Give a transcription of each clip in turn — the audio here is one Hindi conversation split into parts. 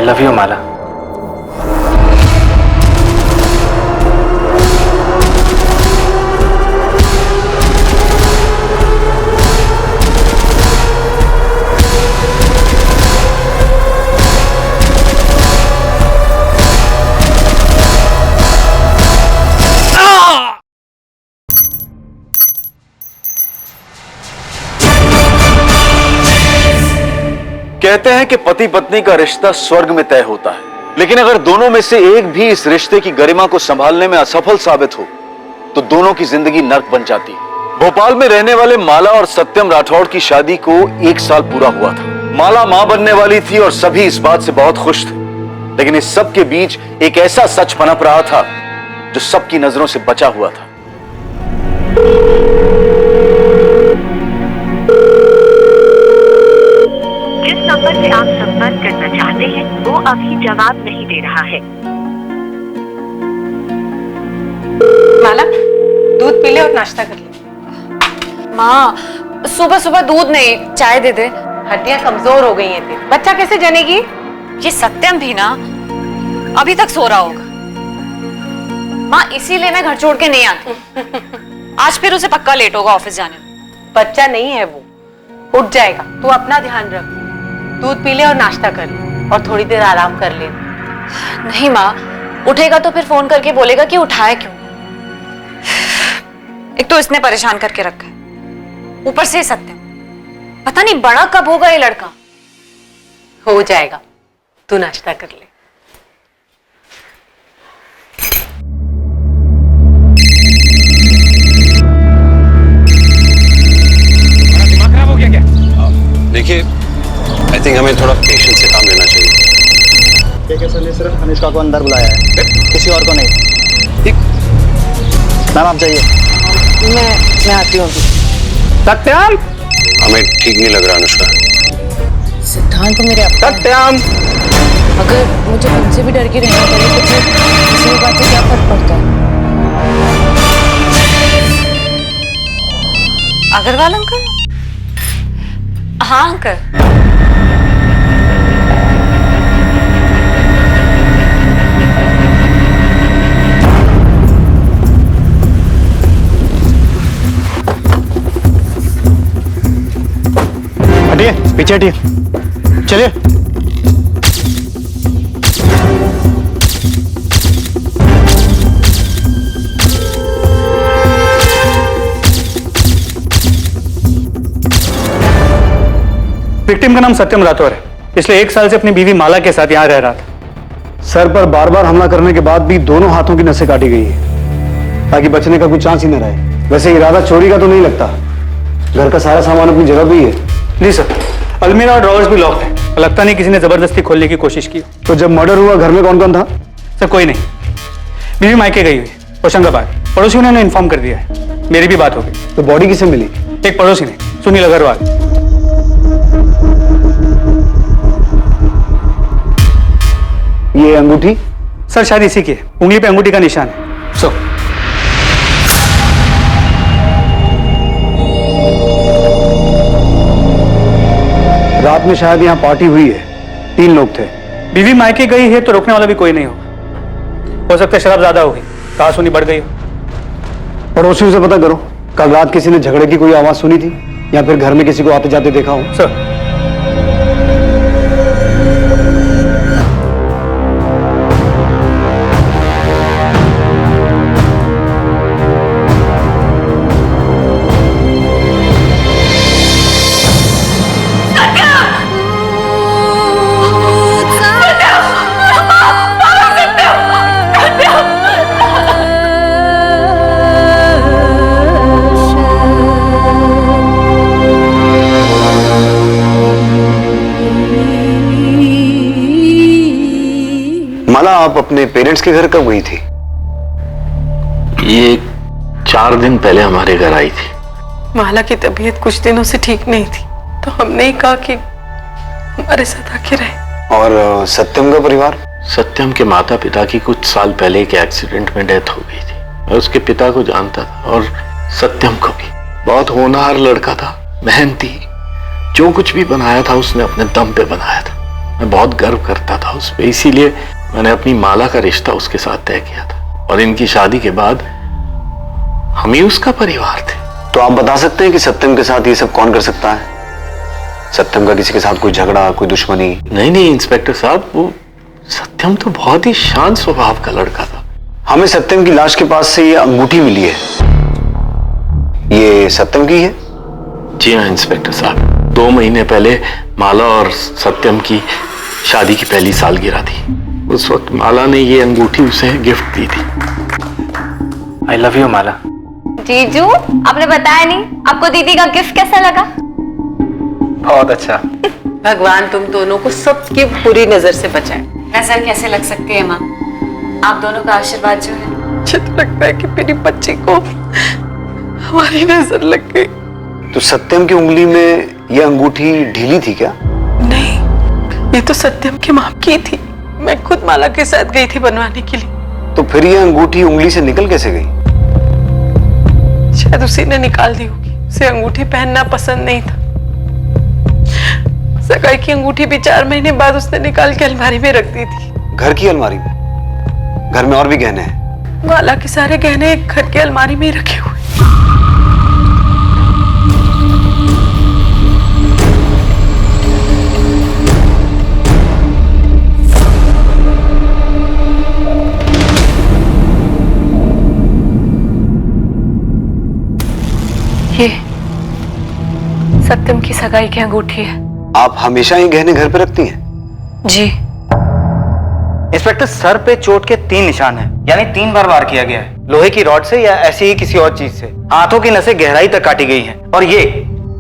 लव यू माला। कहते हैं कि पति पत्नी का रिश्ता स्वर्ग में तय होता है, लेकिन अगर दोनों में से एक भी इस रिश्ते की गरिमा को संभालने में असफल साबित हो तो दोनों की जिंदगी नर्क बन जाती है। भोपाल में रहने वाले माला और सत्यम राठौड़ की शादी को 1 साल पूरा हुआ था। माला मां बनने वाली थी और सभी इस बात से बहुत खुश थे, लेकिन इस सब के बीच एक ऐसा सच पनप रहा था जो सबकी नजरों से बचा हुआ था। जिस नंबर से आप संपर्क करना चाहते हैं वो अभी जवाब नहीं दे रहा है। माला, दूध पी ले और नाश्ता कर ले। माँ, सुबह सुबह दूध नहीं, चाय दे दे। हड्डियां कमजोर हो गई हैं तेरी, बच्चा कैसे जनेगी? ये सत्यम भी ना अभी तक सो रहा होगा। माँ, इसीलिए मैं घर छोड़ के नहीं आती। आज फिर उसे पक्का लेट होगा ऑफिस जाने में। बच्चा नहीं है वो, उठ जाएगा। तू अपना ध्यान रख, दूध पी ले और नाश्ता कर ले और थोड़ी देर आराम कर ले। नहीं माँ, उठेगा तो फिर फोन करके बोलेगा कि उठाया क्यों। एक तो इसने परेशान करके रखा है, ऊपर से सत्यम। पता नहीं बड़ा कब होगा ये लड़का। हो जाएगा, तू नाश्ता कर ले। दिमाग खराब हो गया क्या? देखिए, आई थिंक हमें थोड़ा पेशेंस से काम लेना चाहिए। ठीक है सर, ने सिर्फ अनुष्का को अंदर बुलाया है, किसी और को नहीं। ठीक मैम आप जाइए। मैं आती हूँ। सत्यम, हमें ठीक नहीं लग रहा अनुष्का। सिद्धांत मेरे अपना। सत्यम, अगर मुझे उनसे भी डर के रहना पड़े तो फिर किसी भी बात से क्या फर्क पड़ता है? अग्रवाल अंकल? हाँ अंकल। हटिए, पीछे हटिए, चलिए। विक्टिम का नाम सत्यम राठौर है, पिछले 1 साल से अपनी बीवी माला के साथ यहाँ रह रहा था। सर पर बार बार हमला करने के बाद भी दोनों हाथों की नसें काटी गई है ताकि बचने का कोई चांस ही न रहे। वैसे इरादा चोरी का तो नहीं लगता, घर का सारा सामान अपनी जगह पे ही है। जी सर, अलमीरा और ड्रॉवर्स भी लॉक है, लगता नहीं किसी ने जबरदस्ती खोलने की कोशिश की। तो जब मर्डर हुआ घर में कौन कौन था? सर कोई नहीं, बीवी मायके गई हुई होशंगाबाद, पड़ोसियों ने इन्फॉर्म कर दिया है। मेरी भी बात हो गई। तो बॉडी किसे मिली? एक पड़ोसी ने, सुनील अग्रवाल। ये अंगूठी? सर शायद इसी की है, उंगली पे अंगूठी का निशान है। सो रात में शायद यहाँ पार्टी हुई है, 3 लोग थे। बीवी मायके गई है तो रोकने वाला भी कोई नहीं होगा। हो सकता है शराब ज्यादा हो गई, कहासुनी बढ़ गई हो। पड़ोसियों से पता करो, कल रात किसी ने झगड़े की कोई आवाज सुनी थी या फिर घर में किसी को आते जाते देखा हो? सर माला, आप अपने पेरेंट्स के घर कब गई थी? ये 4 दिन पहले हमारे घर आई थी। माला की तबीयत कुछ दिनों से ठीक नहीं थी, तो हमने ही कहा कि हमारे साथ आके रहे। और सत्यम का परिवार? सत्यम के माता पिता की कुछ साल पहले एक एक्सीडेंट में डेथ हो गई थी। मैं उसके पिता को जानता था और सत्यम को भी। बहुत होनहार लड़का था, मेहनती, जो कुछ भी बनाया था उसने अपने दम पे बनाया था। मैं बहुत गर्व करता था उस पर, इसीलिए मैंने अपनी माला का रिश्ता उसके साथ तय किया था। और इनकी शादी के बाद हम ही उसका परिवार थे। तो आप बता सकते हैं कि सत्यम के साथ ये सब कौन कर सकता है? सत्यम का किसी के साथ कोई झगड़ा, कोई दुश्मनी? नहीं इंस्पेक्टर साहब, वो सत्यम तो बहुत ही शांत स्वभाव का लड़का था। हमें सत्यम की लाश के पास से ये अंगूठी मिली है, ये सत्यम की है? जी हाँ इंस्पेक्टर साहब, 2 महीने पहले माला और सत्यम की शादी की पहली सालगिरह थी। उस वक्त माला ने ये अंगूठी उसे गिफ्ट दी थी। आई लव यू माला। जीजू, आपने बताया नहीं, आपको दीदी का गिफ्ट कैसा लगा? बहुत अच्छा। भगवान तुम दोनों को सबकी बुरी नजर से बचाए। नजर कैसे लग सकती है माँ? आप दोनों का आशीर्वाद जो है। मुझे तो लगता है कि मेरी बच्ची को हमारी नजर लग गई। तो सत्यम की उंगली में ये अंगूठी ढीली थी क्या? नहीं, ये तो सत्यम की मां की थी। मैं खुद माला के साथ गई थी बनवाने के लिए। तो फिर ये अंगूठी उंगली से निकल कैसे गई? शायद उसी ने निकाल दी होगी, उसे अंगूठी पहनना पसंद नहीं था। सगाई की अंगूठी भी 4 महीने बाद उसने निकाल के अलमारी में रख दी थी। घर की अलमारी में? घर में और भी गहने हैं? माला के सारे गहने घर की अलमारी में ही रखे हुए। ये सत्यम की सगाई की अंगूठी है। आप हमेशा ये गहने घर पे रखती हैं? जी। इंस्पेक्टर, सर पे चोट के 3 निशान हैं, यानी 3 बार वार किया गया है, लोहे की रॉड से या ऐसे ही किसी और चीज से। हाथों की नसें गहराई तक काटी गई हैं और ये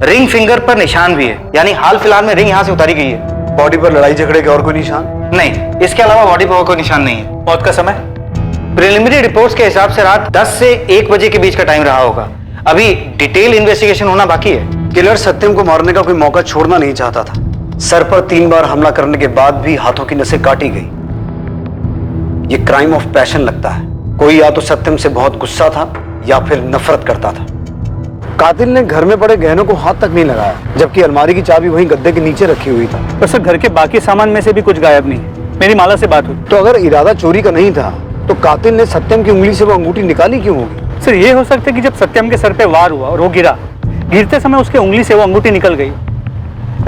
रिंग फिंगर पर निशान भी है, यानी हाल फिलहाल में रिंग यहाँ से उतारी गई है। बॉडी पर लड़ाई झगड़े के और कोई निशान? नहीं, इसके अलावा बॉडी पर और कोई निशान नहीं है। मौत का समय प्रिलिमिनरी रिपोर्ट्स के हिसाब से रात 10 से 1 बजे के बीच का टाइम रहा होगा। अभी डिटेल इन्वेस्टिगेशन होना बाकी है। किलर सत्यम को मारने का कोई मौका छोड़ना नहीं चाहता था। सर पर 3 बार हमला करने के बाद भी हाथों की नसें काटी गई। ये क्राइम ऑफ पैशन लगता है। कोई या तो सत्यम से बहुत गुस्सा था या फिर नफरत करता था। कातिल ने घर में पड़े गहनों को हाथ तक नहीं लगाया, जबकि अलमारी की चाबी वहीं गद्दे के नीचे रखी हुई था। तो सर, घर के बाकी सामान में से भी कुछ गायब नहीं है। मेरी माला से बात हुई। तो अगर इरादा चोरी का नहीं था तो कातिल ने सत्यम की उंगली से वो अंगूठी निकाली क्यों होगी? सर, ये हो सकता है कि जब सत्यम के सर पे वार हुआ और वो गिरा, गिरते समय उसके उंगली से वो अंगूठी निकल गई।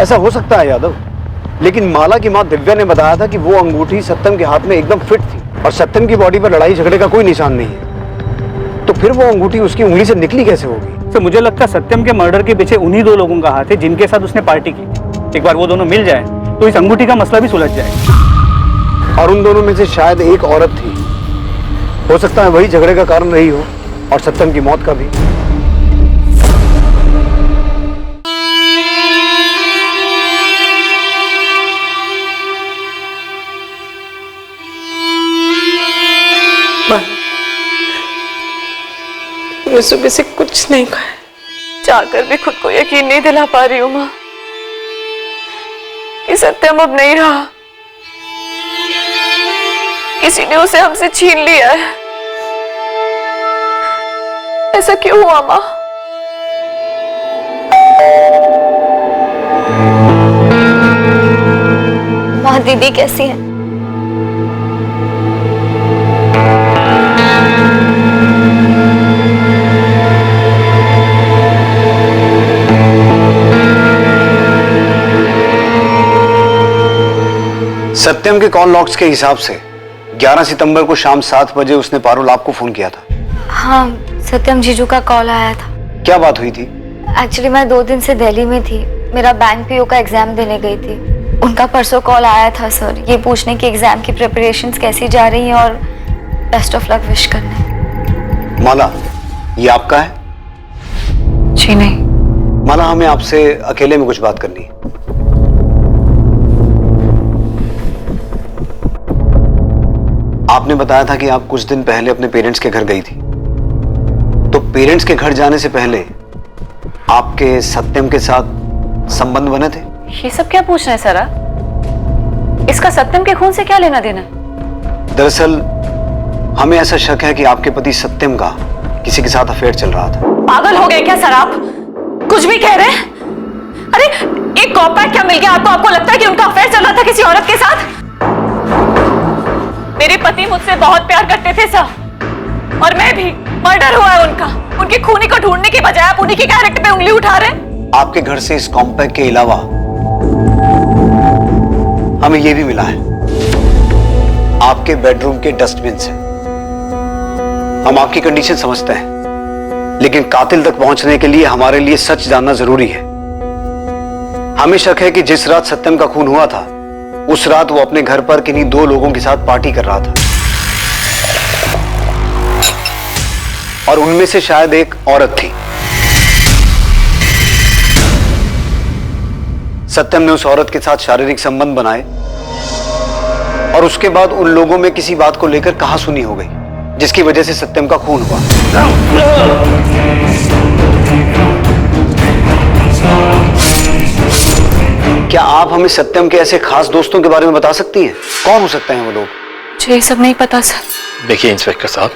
ऐसा हो सकता है यादव, लेकिन माला की मां दिव्या ने बताया था कि वो अंगूठी सत्यम के हाथ में एकदम फिट थी और सत्यम की बॉडी पर लड़ाई झगड़े का कोई निशान नहीं है। तो फिर वो अंगूठी उसकी उंगली से निकली कैसे होगी? सर, मुझे लगता है सत्यम के मर्डर के पीछे उन्हीं 2 लोगों का हाथ है जिनके साथ उसने पार्टी की थी। एक बार वो दोनों मिल जाए तो इस अंगूठी का मसला भी सुलझ जाए। और उन दोनों में से शायद एक औरत थी। हो सकता है वही झगड़े का कारण रही हो और सत्यम की मौत का भी। मैं सुबह से कुछ नहीं खाया, चाहकर भी खुद को यकीन नहीं दिला पा रही हूँ माँ कि सत्यम अब नहीं रहा। किसी ने उसे हमसे छीन लिया है। ऐसा क्यों हुआ माँ? माँ, दीदी कैसी है? सत्यम के कॉल लॉग्स के हिसाब से 11 सितंबर को शाम 7 बजे उसने पारुल आपको फोन किया था। हाँ, सत्यम जीजू का कॉल आया था। क्या बात हुई थी? एक्चुअली मैं 2 दिन से दिल्ली में थी, मेरा बैंक पीओ का एग्जाम देने गई थी। उनका परसों कॉल आया था सर, ये पूछने की एग्जाम की प्रिपरेशंस कैसी जा रही हैं और बेस्ट ऑफ लक विश करने। माला, ये आपका है? जी नहीं। माला, हमें आपसे अकेले में कुछ बात करनी है। आपने बताया था कि आप कुछ दिन पहले अपने पेरेंट्स के घर गई थी। तो पेरेंट्स के घर जाने से पहले आपके सत्यम के साथ संबंध बने थे? ये सब क्या पूछ रहे हैं सर? इसका सत्यम के खून से क्या लेना देना? दरअसल हमें ऐसा शक है कि आपके पति सत्यम का किसी के साथ अफेयर चल रहा था। पागल हो गए क्या सर आप? कुछ भी कह रहे हैं? अरे एक कॉम्पैक्ट क्या मिल गया आपको? आपको लगता है कि उनका अफेयर चल रहा था किसी औरत के साथ? मेरे पति मुझसे बहुत प्यार करते थे सर, और मैं भी। मर्डर हुआ है उनका। उनके खूनी को ढूंढने की बजाय आप उन्हीं के कैरेक्टर पे उंगली उठा रहे हैं। आपके घर से इस कॉम्पैक्ट के अलावा हमें यह भी मिला है, आपके बेडरूम के डस्टबिन से। हम आपकी कंडीशन समझते हैं, लेकिन कातिल तक पहुंचने के लिए हमारे लिए सच जानना जरूरी है। हमें शक है कि जिस रात सत्यम का खून हुआ था, उस रात वो अपने घर पर किन्हीं 2 लोगों के साथ पार्टी कर रहा था, और उनमें से शायद एक औरत थी। सत्यम ने उस औरत के साथ शारीरिक संबंध बनाए, और उसके बाद उन लोगों में किसी बात को लेकर कहासुनी हो गई, जिसकी वजह से सत्यम का खून हुआ। क्या आप हमें सत्यम के ऐसे खास दोस्तों के बारे में बता सकती हैं? कौन हो सकते हैं वो लोग? मुझे ये सब नहीं पता सर। देखिए इंस्पेक्टर साहब,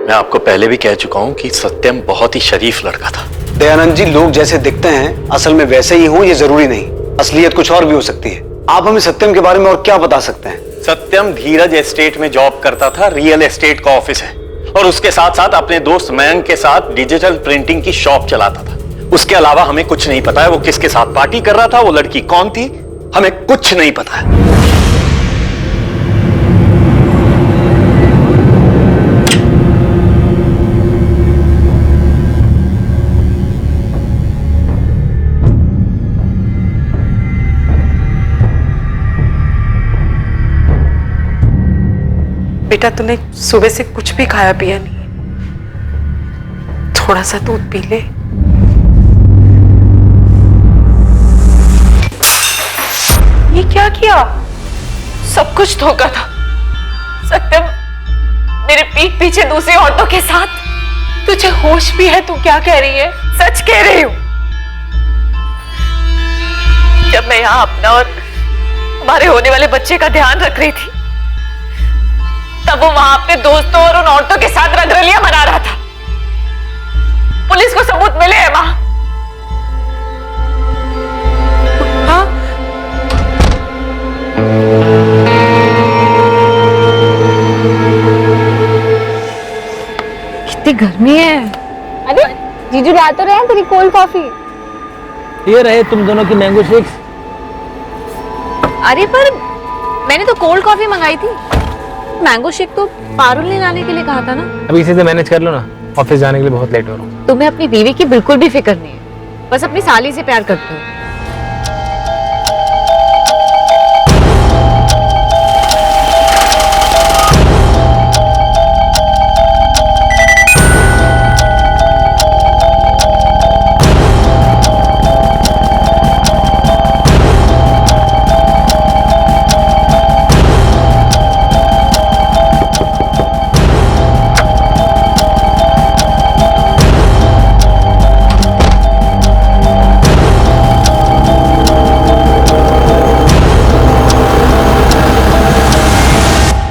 मैं आपको पहले भी कह चुका हूं कि सत्यम बहुत ही शरीफ लड़का था। दयानंद जी, लोग जैसे दिखते हैं असल में वैसे ही हों ये जरूरी नहीं, असलियत कुछ और भी हो सकती है। आप हमें सत्यम के बारे में और क्या बता सकते हैं? सत्यम धीरज एस्टेट में जॉब करता था, रियल एस्टेट का ऑफिस है, और उसके साथ साथ अपने दोस्त मयंक के साथ डिजिटल प्रिंटिंग की शॉप चलाता था। उसके अलावा हमें कुछ नहीं पता है वो किसके साथ पार्टी कर रहा था, वो लड़की कौन थी, हमें कुछ नहीं पता है। बेटा तूने सुबह से कुछ भी खाया पिया नहीं, थोड़ा सा दूध पी ले। ये क्या किया? सब कुछ धोखा था। सत्यम मेरे पीठ पीछे दूसरी औरतों के साथ। तुझे होश भी है? तू क्या कह रही है? सच कह रही हूं। जब मैं यहाँ अपना और हमारे होने वाले बच्चे का ध्यान रख रही थी, तब वो वहां अपने दोस्तों और उन औरतों के साथ रंगरलियां मना रहा था। पुलिस को सबूत मिले हैं मां। हाँ? कितनी गर्मी है। अरे जीजू ला तो रहे हैं तेरी कोल्ड कॉफी। ये रहे तुम दोनों की मैंगो शेक्स। अरे पर मैंने तो कोल्ड कॉफी मंगाई थी, मैंगो शेक तो पारुल ने लाने के लिए कहा था ना। अभी इसी से मैनेज कर लो ना, ऑफिस जाने के लिए बहुत लेट हो रहा हूँ। तुम्हें अपनी बीवी की बिल्कुल भी फिक्र नहीं है, बस अपनी साली से प्यार करते हो।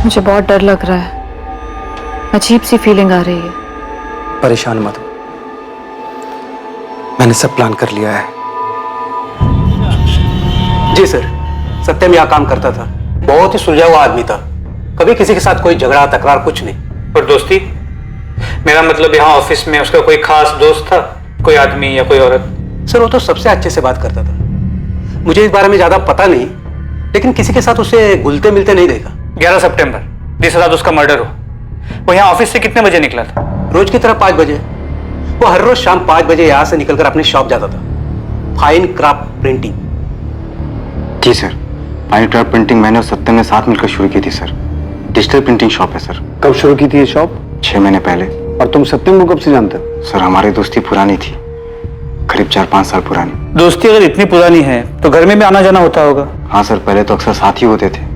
मुझे बहुत डर लग रहा है, अजीब सी फीलिंग आ रही है। परेशान मत हो, मैंने सब प्लान कर लिया है। जी सर, सत्यम यहाँ काम करता था, बहुत ही सुलझा हुआ आदमी था, कभी किसी के साथ कोई झगड़ा तकरार कुछ नहीं। और दोस्ती, मेरा मतलब यहाँ ऑफिस में उसका कोई खास दोस्त था, कोई आदमी या कोई औरत? सर वो तो सबसे अच्छे से बात करता था। मुझे इस बारे में ज्यादा पता नहीं, लेकिन किसी के साथ उसे घुलते मिलते नहीं देखा। 11 सितंबर जिस रात उसका मर्डर हो, वो यहाँ ऑफिस से कितने बजे निकला था? रोज की तरह 5 बजे। वो हर रोज शाम 5 बजे यहाँ से निकलकर अपने शॉप जाता था, फाइन क्राफ्ट प्रिंटिंग। जी सर, फाइन क्राफ्ट प्रिंटिंग मैंने और सत्यम ने साथ मिलकर शुरू की थी सर। डिजिटल प्रिंटिंग शॉप है सर। कब शुरू की थी ये शॉप? 6 महीने पहले। और तुम सत्यम को कब से जानते हो? सर हमारी दोस्ती पुरानी थी, करीब 4-5 साल पुरानी। दोस्ती अगर इतनी पुरानी है तो घर में भी आना जाना होता होगा? हाँ सर, पहले तो अक्सर साथ ही होते थे,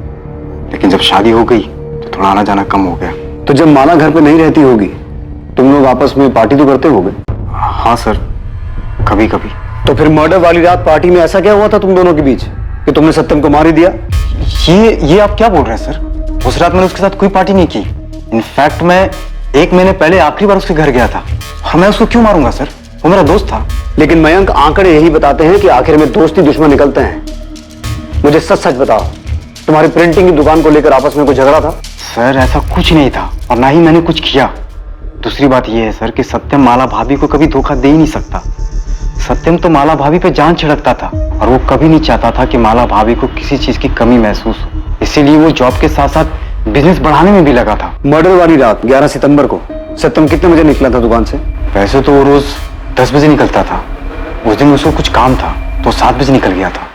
लेकिन जब शादी हो गई तो थोड़ा आना जाना कम हो गया। तो जब माला घर पे नहीं रहती होगी, तुम लोग आपस में पार्टी तो करते होगे? हाँ सर, कभी कभी। तो फिर मर्डर वाली रात पार्टी में ऐसा क्या हुआ था तुम दोनों के बीच कि तुमने सत्यम को मार ही दिया? ये आप क्या बोल रहे हैं सर? उस रात मैंने उसके साथ कोई पार्टी नहीं की। इनफैक्ट मैं 1 महीने पहले आखिरी बार उसके घर गया था, और मैं उसको क्यों मारूंगा सर? वो मेरा दोस्त था। लेकिन मयंक, आंकड़े यही बताते हैं कि आखिर में दोस्ती दुश्मन निकलते हैं। मुझे सच सच बताओ, तुम्हारी प्रिंटिंग की दुकान को लेकर आपस में कोई झगड़ा था? सर ऐसा कुछ नहीं था और ना ही मैंने कुछ किया। दूसरी बात यह है सर कि सत्यम माला भाभी को कभी धोखा दे ही नहीं सकता। सत्यम तो माला भाभी पे जान छिड़कता था और वो कभी नहीं चाहता था कि माला भाभी को किसी चीज की कमी महसूस हो। इसीलिए वो जॉब के साथ साथ बिजनेस बढ़ाने में भी लगा था। मर्डर वाली रात 11 सितंबर को सत्यम कितने बजे निकला था दुकान से? वैसे तो वो रोज 10 बजे निकलता था। उस दिन उसको कुछ काम था तो 7 बजे निकल गया था।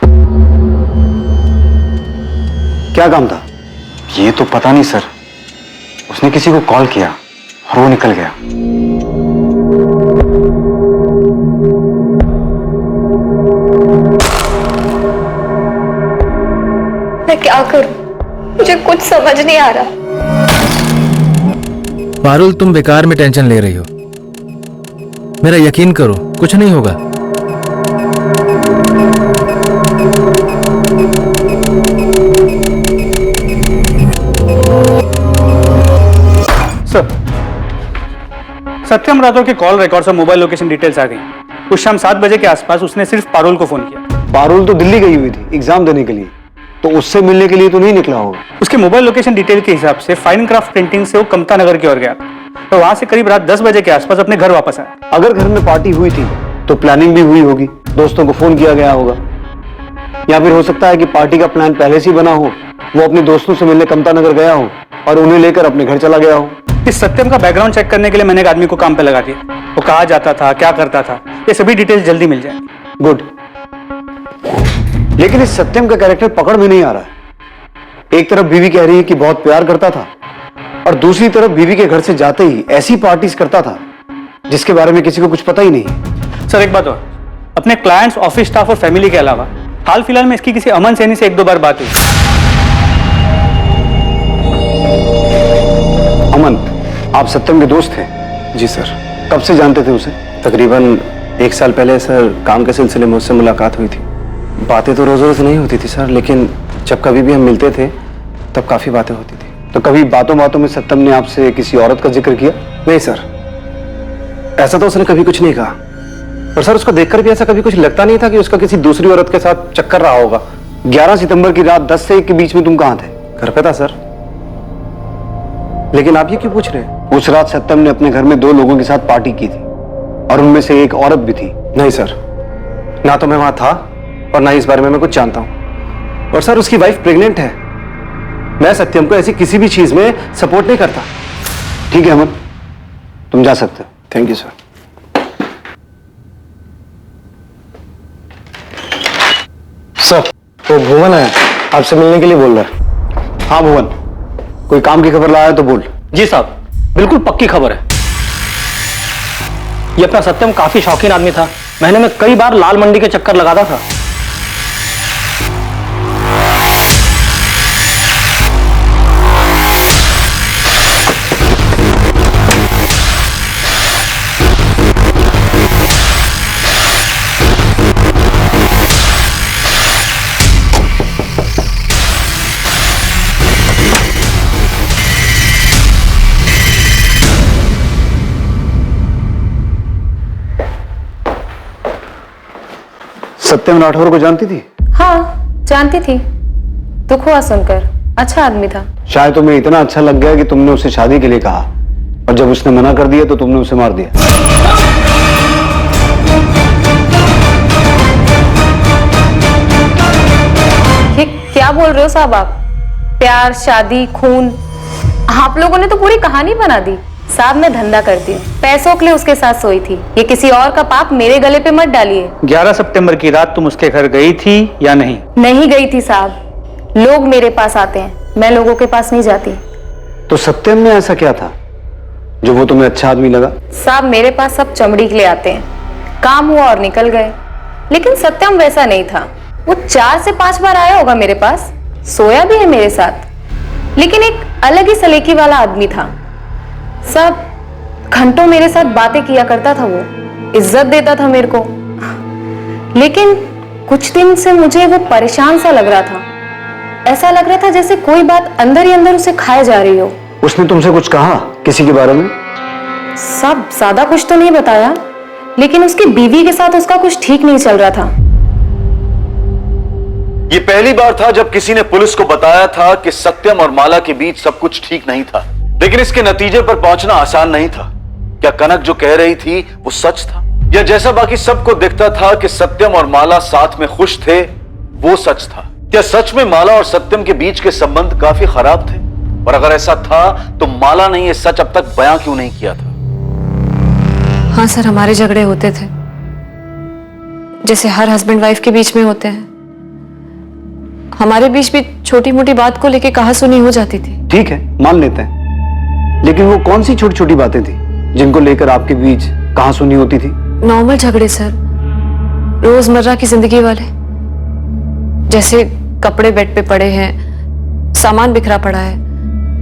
क्या काम था? ये तो पता नहीं सर। उसने किसी को कॉल किया और वो निकल गया। मैं क्या करूं? मुझे कुछ समझ नहीं आ रहा। पारुल, तुम बेकार में टेंशन ले रही हो। मेरा यकीन करो, कुछ नहीं होगा। सर, सत्यम राठौर के कॉल रिकॉर्ड्स और मोबाइल लोकेशन डिटेल्स आ गई। उस शाम 7 बजे के आसपास उसने सिर्फ पारुल को फोन किया। पारुल तो दिल्ली गई हुई थी एग्जाम देने के लिए, तो उससे मिलने के लिए तो नहीं निकला होगा। उसके मोबाइल लोकेशन डिटेल के हिसाब से फाइन क्राफ्ट प्रिंटिंग से वो कमता नगर की ओर गया और वहां से करीब रात 10 बजे के आसपास अपने घर वापस आया। अगर घर में पार्टी हुई थी तो प्लानिंग भी हुई होगी, दोस्तों को फोन किया गया होगा, या फिर हो सकता है कि पार्टी का प्लान पहले से ही बना हो, वो अपने दोस्तों से मिलने कमता नगर गया हो और उन्हें लेकर अपने घर चला गया हो। इस सत्यम का बैकग्राउंड चेक करने के लिए मैंने एक आदमी को काम पे लगा दिया। वो कहाँ जाता था, क्या करता था, ये सभी डिटेल्स जल्दी मिल जाएंगी। गुड। लेकिन इस सत्यम का कैरेक्टर पकड़ में नहीं आ रहा है। एक तरफ बीवी कह रही है कि बहुत प्यार करता था और दूसरी तरफ बीवी के घर से जाते ही ऐसी पार्टीज करता था जिसके बारे में किसी को कुछ पता ही नहीं। सर एक बात और, अपने क्लाइंट्स, ऑफिस स्टाफ और फैमिली के अलावा हाल फिलहाल में इसकी किसी अमन सैनी से 1-2 बार बात हुई। अमन, आप सत्यम के दोस्त थे? जी सर। कब से जानते थे उसे? तकरीबन 1 साल पहले सर काम के सिलसिले में उससे मुलाकात हुई थी। बातें तो रोज रोज नहीं होती थी सर, लेकिन जब कभी भी हम मिलते थे तब काफी बातें होती थी। तो कभी बातों बातों में सत्यम ने आपसे किसी औरत का जिक्र किया? नहीं सर, ऐसा तो उसने कभी कुछ नहीं कहा। और सर उसको देखकर भी ऐसा कभी कुछ लगता नहीं था कि उसका किसी दूसरी औरत के साथ चक्कर रहा होगा। 11 सितंबर की रात 10 से 1 के बीच में तुम कहां थे? घर पे था सर। लेकिन आप ये क्यों पूछ रहे हैं? उस रात सत्यम ने अपने घर में 2 लोगों के साथ पार्टी की थी और उनमें से एक औरत भी थी। नहीं सर, ना तो मैं वहां था और ना ही इस बारे में मैं कुछ जानता हूं। और सर उसकी वाइफ प्रेग्नेंट है। मैं सत्यम को ऐसी किसी भी चीज में सपोर्ट नहीं करता। ठीक है अमन, तुम जा सकते हो। Thank you sir. सर, वो भुवन है, आपसे मिलने के लिए बोल रहा है। हाँ भुवन, कोई काम की खबर लाया है तो बोल। जी साहब, बिल्कुल पक्की खबर है। ये अपना सत्यम काफी शौकीन आदमी था। महीने में कई बार लाल मंडी के चक्कर लगाता था। सत्यम राठौर को जानती थी? हाँ जानती थी, दुख हुआ सुनकर। अच्छा आदमी था। शायद तुम्हें इतना अच्छा लग गया कि तुमने उसे शादी के लिए कहा और जब उसने मना कर दिया तो तुमने उसे मार दिया। ये क्या बोल रहे हो साहब आप? प्यार, शादी, खून, आप लोगों ने तो पूरी कहानी बना दी। साहब मैं धंधा करती हूँ, पैसों के लिए उसके साथ सोई थी। ये किसी और का पाप मेरे गले पे मत डालिए। 11 सितंबर की रात तुम उसके घर गई थी या नहीं? नहीं गई थी साहब। लोग मेरे पास आते हैं, मैं लोगों के पास नहीं जाती। तो सत्यम में ऐसा क्या था जो वो तुम्हें अच्छा आदमी लगा? साहब मेरे पास सब चमड़ी के लिए आते हैं। काम हुआ और निकल गए। लेकिन सत्यम वैसा नहीं था। वो 4 से 5 बार आया होगा मेरे पास, सोया भी है मेरे साथ, लेकिन एक अलग ही सलीके वाला आदमी था। सब घंटों मेरे साथ बातें किया करता था। वो इज्जत देता था मेरे को। लेकिन कुछ दिन से मुझे वो परेशान सा लग रहा था। ऐसा लग रहा था जैसे कोई बात अंदर ही अंदर उसे खाए जा रही हो। उसने तुमसे कुछ कहा किसी के बारे में? सब ज्यादा कुछ तो नहीं बताया, लेकिन उसकी बीवी के साथ उसका कुछ ठीक नहीं चल रहा था। ये पहली बार था जब किसी ने पुलिस को बताया था कि सत्यम और माला के बीच सब कुछ ठीक नहीं था, लेकिन इसके नतीजे पर पहुंचना आसान नहीं था। क्या कनक जो कह रही थी वो सच था, या जैसा बाकी सबको दिखता था कि सत्यम और माला साथ में खुश थे वो सच था? क्या सच में माला और सत्यम के बीच के संबंध काफी खराब थे? और अगर ऐसा था तो माला ने ये सच अब तक बयां क्यों नहीं किया था? हाँ सर, हमारे झगड़े होते थे जैसे हर हस्बैंड वाइफ के बीच में होते हैं। हमारे बीच भी छोटी मोटी बात को लेके कहा सुनी हो जाती थी। ठीक है, मान लेते हैं, लेकिन वो कौन सी छोटी छोटी बातें थी जिनको लेकर आपके बीच कहा सुनी होती थी? नॉर्मल झगड़े सर, रोजमर्रा की जिंदगी वाले, जैसे कपड़े बेड पे पड़े हैं, सामान बिखरा पड़ा है,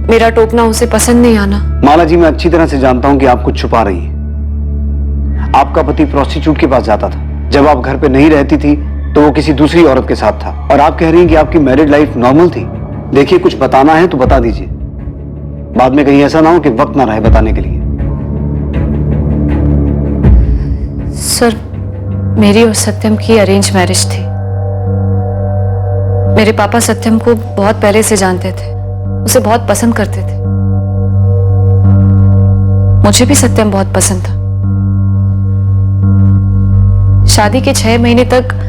मेरा टोकना उसे पसंद नहीं आना। माला जी, मैं अच्छी तरह से जानता हूं कि आप कुछ छुपा रही हैं। आपका पति प्रोस्टिट्यूट के पास जाता था, जब आप घर पे नहीं रहती थी तो वो किसी दूसरी औरत के साथ था, और आप कह रही हैं कि आपकी मैरिड लाइफ नॉर्मल थी। देखिए, कुछ बताना है तो बता दीजिए, बाद में कहीं ऐसा ना हो कि वक्त ना रहे बताने के लिए। सर, मेरी और सत्यम की अरेंज मैरिज थी। मेरे पापा सत्यम को बहुत पहले से जानते थे, उसे बहुत पसंद करते थे। मुझे भी सत्यम बहुत पसंद था। शादी के 6 महीने तक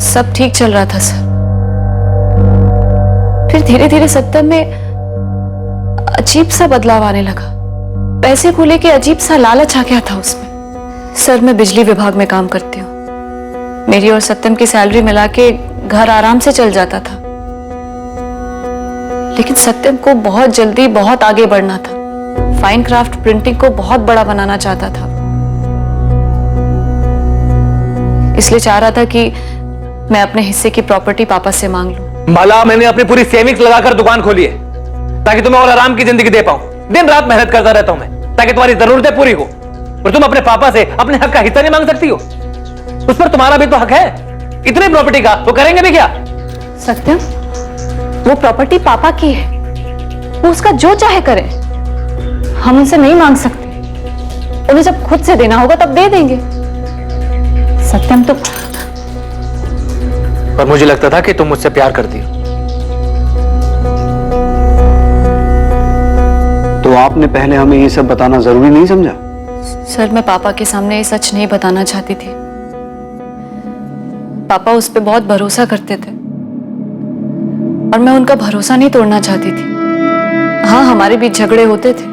सब ठीक चल रहा था सर। फिर धीरे धीरे सत्यम में अजीब सा बदलाव आने लगा। पैसे को लेके अजीब सा लालच आ गया था उसमें। सर, मैं बिजली विभाग में काम करती हूँ। मेरी और सत्यम की सैलरी मिला के घर आराम से चल जाता था, लेकिन सत्यम को बहुत जल्दी बहुत आगे बढ़ना था। फाइन क्राफ्ट प्रिंटिंग को बहुत बड़ा बनाना चाहता था, इसलिए चाह रहा था कि मैं अपने हिस्से की प्रॉपर्टी पापा से मांग लूं। माला, मैंने अपनी पूरी सेविंग्स लगाकर दुकान खोली है ताकि तुम्हें और आराम की जिंदगी दे पाऊं। दिन रात मेहनत करता रहता हूं मैं ताकि तुम्हारी जरूरतें पूरी हो, और तुम अपने पापा से अपने हक का हिस्सा नहीं मांग सकती हो? उस पर तुम्हारा भी तो हक है। इतनी प्रॉपर्टी का वो करेंगे भी क्या? सत्यम, वो प्रॉपर्टी पापा की है, वो उसका जो चाहे करे। हम उनसे नहीं मांग सकते। उन्हें जब खुद से देना होगा तब दे देंगे। सत्यम तो, पर मुझे लगता था कि तुम मुझसे प्यार करती हो। तो आपने पहले हमें ये सब बताना जरूरी नहीं समझा? सर, मैं पापा के सामने ये सच नहीं बताना चाहती थी। पापा उस पर बहुत भरोसा करते थे और मैं उनका भरोसा नहीं तोड़ना चाहती थी। हाँ, हमारे बीच झगड़े होते थे,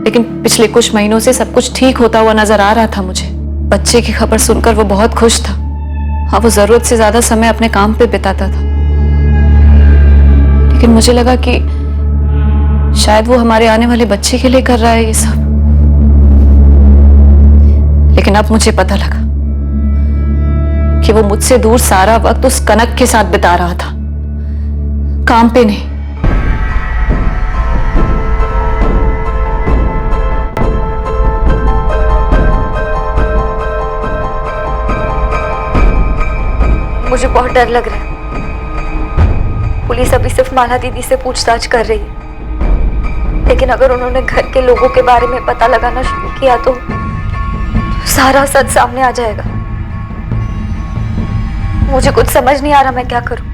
लेकिन पिछले कुछ महीनों से सब कुछ ठीक होता हुआ नजर आ रहा था मुझे। बच्चे की खबर सुनकर वो बहुत खुश था। हाँ, वो जरूरत से ज्यादा समय अपने काम पे बिताता था, लेकिन मुझे लगा कि शायद वो हमारे आने वाले बच्चे के लिए कर रहा है ये सब। लेकिन अब मुझे पता लगा कि वो मुझसे दूर सारा वक्त उस कनक के साथ बिता रहा था, काम पे नहीं। मुझे बहुत डर लग रहा है। पुलिस अभी सिर्फ माला दीदी से पूछताछ कर रही है, लेकिन अगर उन्होंने घर के लोगों के बारे में पता लगाना शुरू किया तो सारा सच सामने आ जाएगा। मुझे कुछ समझ नहीं आ रहा मैं क्या करूं।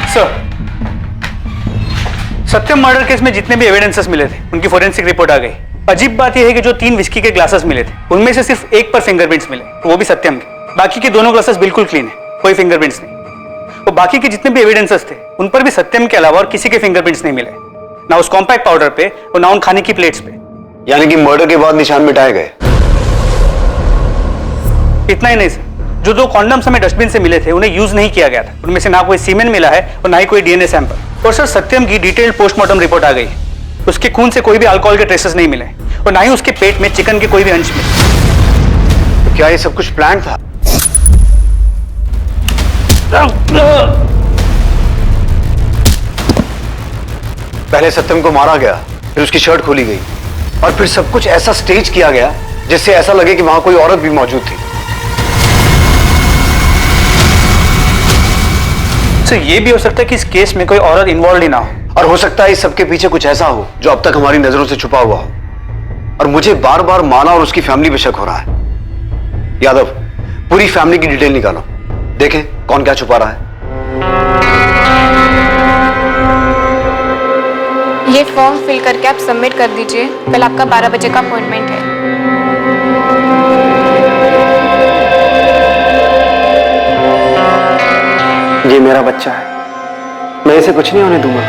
सर, सत्यम मर्डर केस में जितने भी एविडेंसेस मिले थे उनकी फोरेंसिक रिपोर्ट आ गई। अजीब बात यह है कि जो 3 विस्की के ग्लासेस मिले थे उनमें से सिर्फ एक पर फिंगरप्रिंट्स मिले, वो भी सत्यम के। बाकी के दोनों ग्लासेस बिल्कुल क्लीन है, कोई फिंगरप्रिंट्स नहीं। वो बाकी के जितने भी एविडेंसेस थे उन पर भी सत्यम के अलावा और किसी के फिंगरप्रिंट्स नहीं मिले, ना उस कॉम्पैक्ट पाउडर पे और ना उन खाने की प्लेट्स पे। यानी कि मर्डर के बाद निशान मिटाए गए? इतना ही नहीं सर, जो 2 कॉन्डम्स हमें डस्टबिन से मिले थे उन्हें यूज नहीं किया गया था। उनमें से ना कोई सीमेन मिला है और ना ही कोई डीएनए सैंपल। और सर, सत्यम की डिटेल्ड पोस्टमार्टम रिपोर्ट आ गई। उसके खून से कोई भी अल्कोहल के ट्रेसेस नहीं मिले और ना ही उसके पेट में चिकन के कोई भी अंश मिले। तो क्या ये सब कुछ प्लान था? पहले सत्यम को मारा गया, फिर उसकी शर्ट खोली गई, और फिर सब कुछ ऐसा स्टेज किया गया जिससे ऐसा लगे कि वहां कोई औरत भी मौजूद थी। सर, ये भी हो सकता है कि इस केस में कोई औरत इन्वॉल्व ही ना हो, और हो सकता है इस सबके पीछे कुछ ऐसा हो जो अब तक हमारी नजरों से छुपा हुआ हो। और मुझे बार बार माला और उसकी फैमिली पे शक हो रहा है। यादव, पूरी फैमिली की डिटेल निकालो, देखें कौन क्या छुपा रहा है। ये फॉर्म फिल करके आप सबमिट कर दीजिए। कल आपका 12 बजे का अपॉइंटमेंट है। ये मेरा बच्चा है, मैं इसे कुछ नहीं होने दूंगा।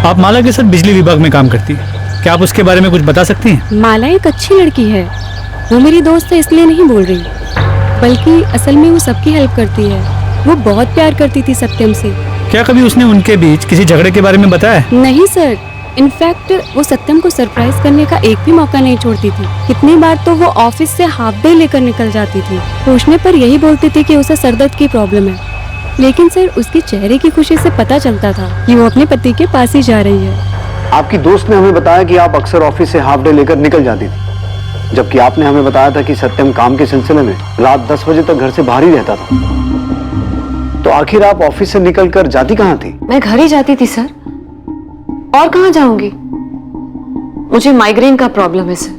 आप माला के साथ बिजली विभाग में काम करती है, क्या आप उसके बारे में कुछ बता सकती हैं? माला एक अच्छी लड़की है, वो मेरी दोस्त है इसलिए नहीं बोल रही, बल्कि असल में वो सबकी हेल्प करती है। वो बहुत प्यार करती थी सत्यम से। क्या कभी उसने उनके बीच किसी झगड़े के बारे में बताया? नहीं सर, इनफैक्ट वो सत्यम को सरप्राइज करने का एक भी मौका नहीं छोड़ती थी। कितनी बार तो वो ऑफिस से हाफ डे लेकर निकल जाती थी। पूछने पर यही बोलती थी कि उसे सरदर्द की प्रॉब्लम है, लेकिन सर उसके चेहरे की खुशी से पता चलता था कि वो अपने पति के पास ही जा रही है। आपकी दोस्त ने हमें बताया कि आप अक्सर ऑफिस से हाफ डे लेकर निकल जाती थी, जबकि आपने हमें बताया था कि सत्यम काम के सिलसिले में रात 10 बजे तक घर से बाहर ही रहता था। तो आखिर आप ऑफिस से निकलकर जाती कहाँ थी? मैं घर ही जाती थी सर, और कहाँ जाऊंगी? मुझे माइग्रेन का प्रॉब्लम है सर,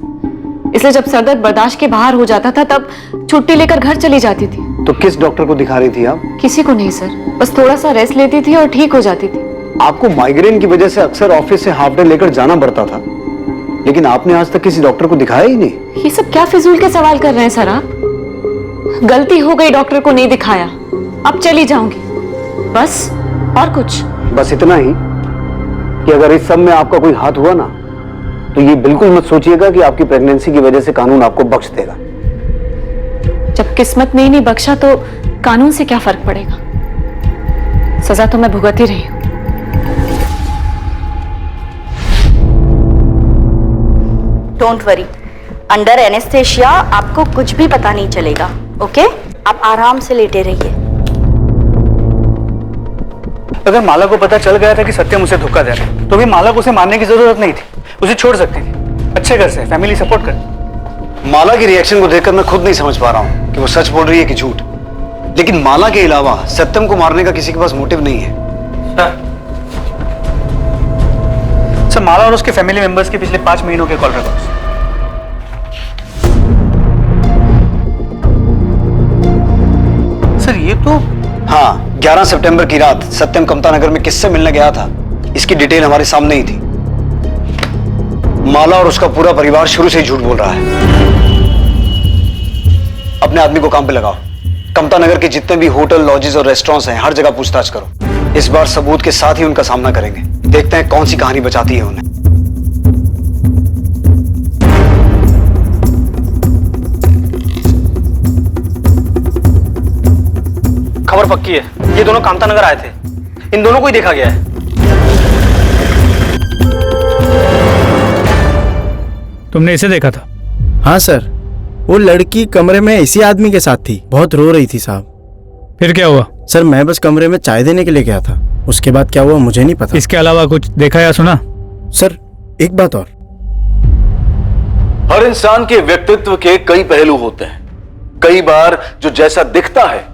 इसलिए जब सर दर्द बर्दाश्त के बाहर हो जाता था तब छुट्टी लेकर घर चली जाती थी। तो किस डॉक्टर को दिखा रही थी आप? किसी को नहीं सर, बस थोड़ा सा रेस्ट लेती थी और ठीक हो जाती थी। आपको माइग्रेन की वजह से अक्सर ऑफिस से हाफ डे लेकर जाना पड़ता था, लेकिन आपने आज तक किसी डॉक्टर को दिखाया ही नहीं। ये सब क्या फिजूल के सवाल कर रहे हैं सर आप? गलती हो गई, डॉक्टर को नहीं दिखाया, अब चली जाऊंगी बस, और कुछ? बस इतना ही कि अगर इस सब में आपका कोई हाथ हुआ ना, तो ये बिल्कुल मत सोचिएगा कि आपकी प्रेगनेंसी की वजह से कानून आपको बख्श देगा। जब किस्मत ने ही नहीं बख्शा तो कानून से क्या फर्क पड़ेगा? सजा तो मैं भुगत ही रही हूं। डोंट वरी, अंडर एनेस्थेशिया आपको कुछ भी पता नहीं चलेगा। ओके, आप आराम से लेटे रहिए। अगर माला को पता चल गया था कि सत्यम उसे धोखा दे रहा है, तो भी माला को उसे मारने की जरूरत नहीं थी, उसे छोड़ सकती थी। अच्छे घर से, फैमिली सपोर्ट कर। माला की रिएक्शन को देखकर मैं खुद नहीं समझ पा रहा हूं कि वो सच बोल रही है कि झूठ। लेकिन माला के अलावा सत्यम को मारने का किसी के पास मोटिव नहीं है। सर, माला और उसके फैमिली मेंबर्स के पिछले 5 महीनों के कॉल रिकॉर्ड्स। सर ये तो हाँ, 11 सितंबर की रात सत्यम कमता नगर में किससे मिलने गया था, इसकी डिटेल हमारे सामने ही थी। माला और उसका पूरा परिवार शुरू से ही झूठ बोल रहा है। अपने आदमी को काम पे लगाओ। कमता नगर के जितने भी होटल, लॉजेस और रेस्टोरेंट्स हैं, हर जगह पूछताछ करो। इस बार सबूत के साथ ही उनका सामना करेंगे। देखते हैं कौन सी कहानी बचाती है उन्हें। खबर पक्की है, ये दोनों कामता नगर आए थे। इन दोनों को ही देखा गया है। तुमने इसे देखा था? हाँ सर, वो लड़की कमरे में इसी आदमी के साथ थी, बहुत रो रही थी साहब। फिर क्या हुआ? सर मैं बस कमरे में चाय देने के लिए गया था, उसके बाद क्या हुआ मुझे नहीं पता। इसके अलावा कुछ देखा या सुना? सर एक बात और, हर इंसान के व्यक्तित्व के कई पहलू होते हैं। कई बार जो जैसा दिखता है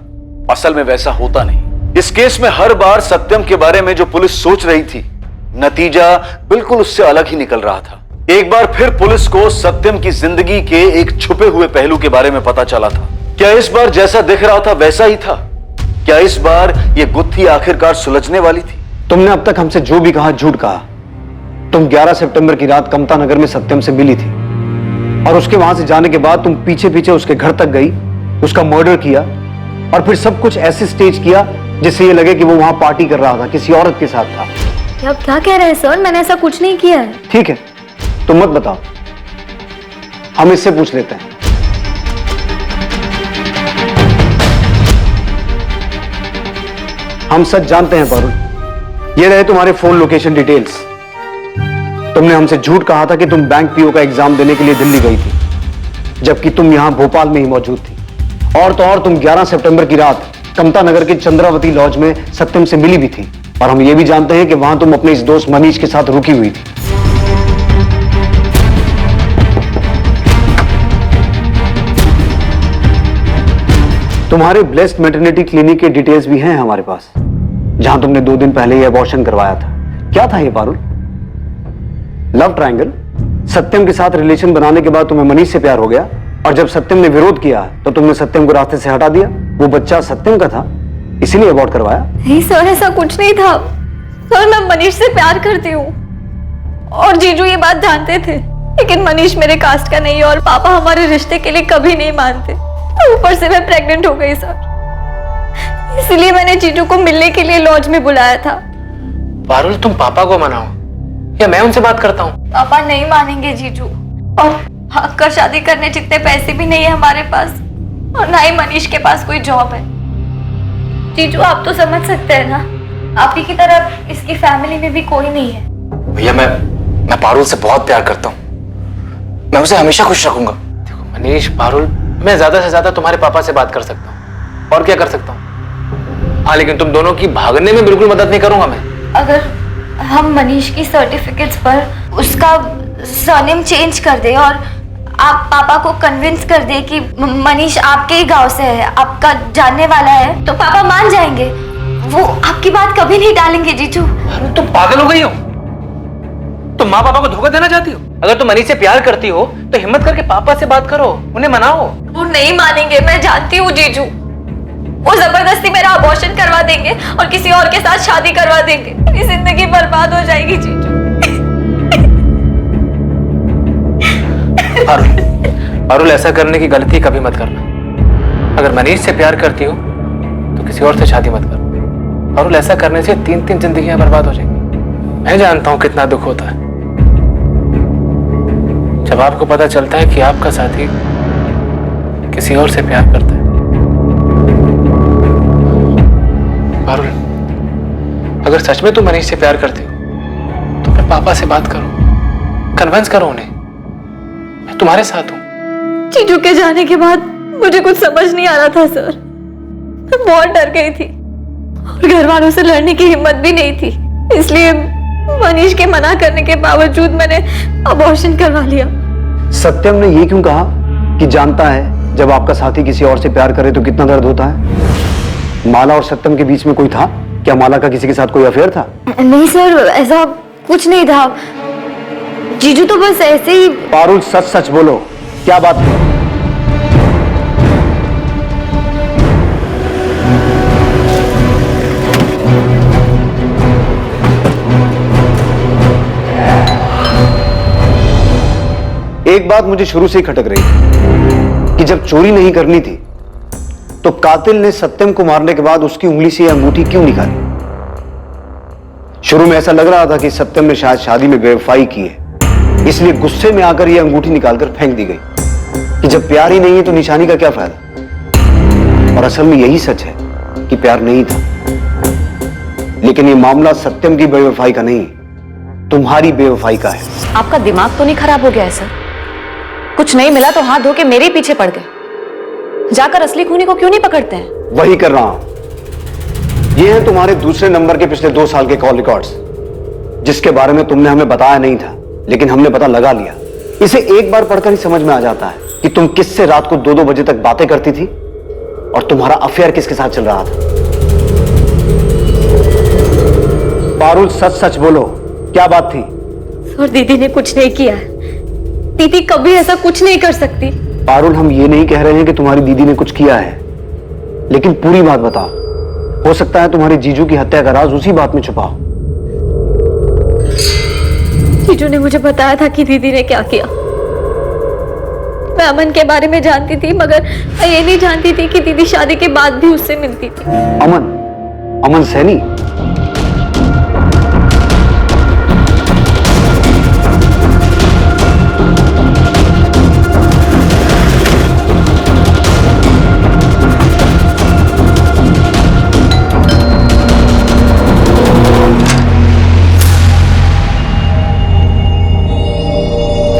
असल में वैसा होता नहीं। इस केस में हर बार सत्यम के बारे में जो पुलिस सोच रही थी, नतीजा बिल्कुल उससे अलग ही निकल रहा था। एक बार फिर पुलिस को सत्यम की जिंदगी के एक छुपे हुए पहलू के बारे में पता चला था। क्या इस बार जैसा दिख रहा था वैसा ही था? क्या इस बार ये गुत्थी आखिरकार सुलझने वाली थी? तुमने अब तक हमसे जो भी कहा झूठ कहा। तुम 11 सितंबर की रात कमता नगर में सत्यम से मिली थी, और उसके वहां से जाने के बाद तुम पीछे पीछे उसके घर तक गई, उसका मर्डर किया, और फिर सब कुछ ऐसे स्टेज किया जिससे ये लगे कि वो वहां पार्टी कर रहा था, किसी औरत के साथ था। आप क्या कह रहे हैं सर? मैंने ऐसा कुछ नहीं किया है। ठीक है, तुम मत बताओ, हम इससे पूछ लेते हैं। हम सच जानते हैं पारुल, ये रहे तुम्हारे फोन लोकेशन डिटेल्स। तुमने हमसे झूठ कहा था कि तुम बैंक पीओ का एग्जाम देने के लिए दिल्ली गई थी, जबकि तुम यहां भोपाल में ही मौजूद थी। और तो और तुम 11 सितंबर की रात कमता नगर के चंद्रावती लॉज में सत्यम से मिली भी थी। और हम ये भी जानते हैं कि वहां तुम अपने इस दोस्त मनीष के साथ रुकी हुई थी। तुम्हारे ब्लेस्ड मैटरनिटी क्लिनिक के डिटेल्स भी हैं हमारे पास, जहां तुमने 2 दिन पहले ये अबॉर्शन करवाया था। क्या था ये पारुल? Love triangle? सत्यम के साथ रिलेशन बनाने के बाद तुम्हें मनीष से प्यार हो गया, और जब सत्यम ने विरोध किया तो तुमने सत्यम को रास्ते से हटा दिया। वो बच्चा सत्यम का था, इसीलिए अबॉर्ट करवाया। नहीं सर, ऐसा कुछ नहीं था सर। मैं मनीष से प्यार करती हूँ और जीजू ये बात जानते थे, लेकिन मनीष मेरे कास्ट का नहीं है और पापा हमारे रिश्ते के लिए कभी नहीं मानते। तो ऊपर से मैं प्रेग्नेंट हो गई सर, इसलिए मैंने जीजू को मिलने के लिए लॉज में बुलाया था। पारुल, तुम पापा को मनाओ या मैं उनसे बात करता हूँ? पापा नहीं मानेंगे जीजू, और भाग कर शादी करने जितने पैसे भी नहीं है हमारे पास, और ना ही मनीष के पास कोई जॉब है। जीजू आप तो समझ सकते हैं ना, आप ही की तरह इसकी फैमिली में भी कोई नहीं है। भैया मैं पारुल से बहुत प्यार करता हूँ, मैं उसे हमेशा खुश रखूंगा। देखो मनीष, पारुल, मैं ज्यादा से ज्यादा तुम्हारे पापा से बात कर सकता हूँ, और क्या कर सकता हूँ। हाँ, लेकिन तुम दोनों की भागने में बिल्कुल मदद नहीं करूंगा मैं। अगर हम मनीष की सर्टिफिकेट्स पर उसका सरनेम चेंज कर दे और आप पापा को कन्विंस कर दे कि मनीष आपके ही गांव से है, आपका जानने वाला है, तो पापा मान जाएंगे। वो आपकी बात कभी नहीं टालेंगे जीजू। तुम पागल हो गई हो? तुम माँ पापा को धोखा देना चाहती हो? अगर तुम मनीष से प्यार करती हो तो हिम्मत करके पापा से बात करो, उन्हें मनाओ। वो नहीं मानेंगे, मैं जानती हूँ जीजू। वो जबरदस्ती मेरा अबॉर्शन करवा देंगे और किसी और के साथ शादी करवा देंगे। मेरी जिंदगी बर्बाद हो जाएगी जीजू। पारुल, ऐसा करने की गलती कभी मत करना। अगर मनीष से प्यार करती हो तो किसी और से शादी मत करो। पारुल, ऐसा करने से 3-3 जिंदगियां बर्बाद हो जाएंगी। मैं जानता हूं कितना दुख होता है जब आपको पता चलता है कि आपका साथी किसी और से प्यार करता है। पारुल, अगर सच में तुम मनीष से प्यार करते हो तो फिर पापा से बात करो, कन्विंस करो उन्हें। मैं तुम्हारे साथ हूं। जीजू के जाने के बाद मुझे कुछ समझ नहीं आ रहा था सर। मैं बहुत डर गई थी और घर वालों से लड़ने की हिम्मत भी नहीं थी, इसलिए मनीष के मना करने के बावजूद मैंने अबॉर्शन करवा लिया। सत्यम ने ये क्यों कहा कि जानता है जब आपका साथी किसी और से प्यार करे तो कितना दर्द होता है? माला और सत्यम के बीच में कोई था क्या? माला का किसी के साथ कोई अफेयर था? नहीं सर, ऐसा कुछ नहीं था। जीजू तो बस ऐसे ही। पारुल, सच सच बोलो, क्या बात थी? एक बात मुझे शुरू से ही खटक रही कि जब चोरी नहीं करनी थी तो कातिल ने सत्यम को मारने के बाद उसकी उंगली से यह अंगूठी क्यों निकाली? शुरू में ऐसा लग रहा था कि सत्यम ने शायद शादी में बेवफाई की है, इसलिए गुस्से में आकर यह अंगूठी निकालकर फेंक दी गई कि जब प्यार ही नहीं है तो निशानी का क्या फायदा। और असल में यही सच है कि प्यार नहीं था, लेकिन यह मामला सत्यम की बेवफाई का नहीं, तुम्हारी बेवफाई का है। आपका दिमाग तो नहीं खराब हो गया है सर? कुछ नहीं मिला तो हाथ धो के मेरे पीछे पड़ गए। जाकर असली खूनी को क्यों नहीं पकड़ते हैं? वही कर रहा हूं। ये है तुम्हारे दूसरे नंबर के पिछले 2 साल के कॉल रिकॉर्ड्स, जिसके बारे में तुमने हमें बताया नहीं था, लेकिन हमने पता लगा लिया। इसे एक बार पढ़कर ही समझ में आ जाता है कि तुम किससे रात को 2-2 बजे तक बातें करती थी और तुम्हारा अफेयर किसके साथ चल रहा था। पारुल, सच सच बोलो, क्या बात थी? सर, दीदी ने कुछ नहीं किया है। दीदी कभी ऐसा कुछ नहीं कर सकती। पारुल, हम ये नहीं कह रहे हैं कि तुम्हारी दीदी ने कुछ किया है, लेकिन पूरी बात बताओ। हो सकता है तुम्हारे जीजू की हत्या का राज उसी बात में छुपा हो। जीजू ने मुझे बताया था कि दीदी ने क्या किया। मैं अमन के बारे में जानती थी, मगर मैं ये नहीं जानती थी कि दीदी शादी के बाद भी उससे मिलती थी। अमन सैनी?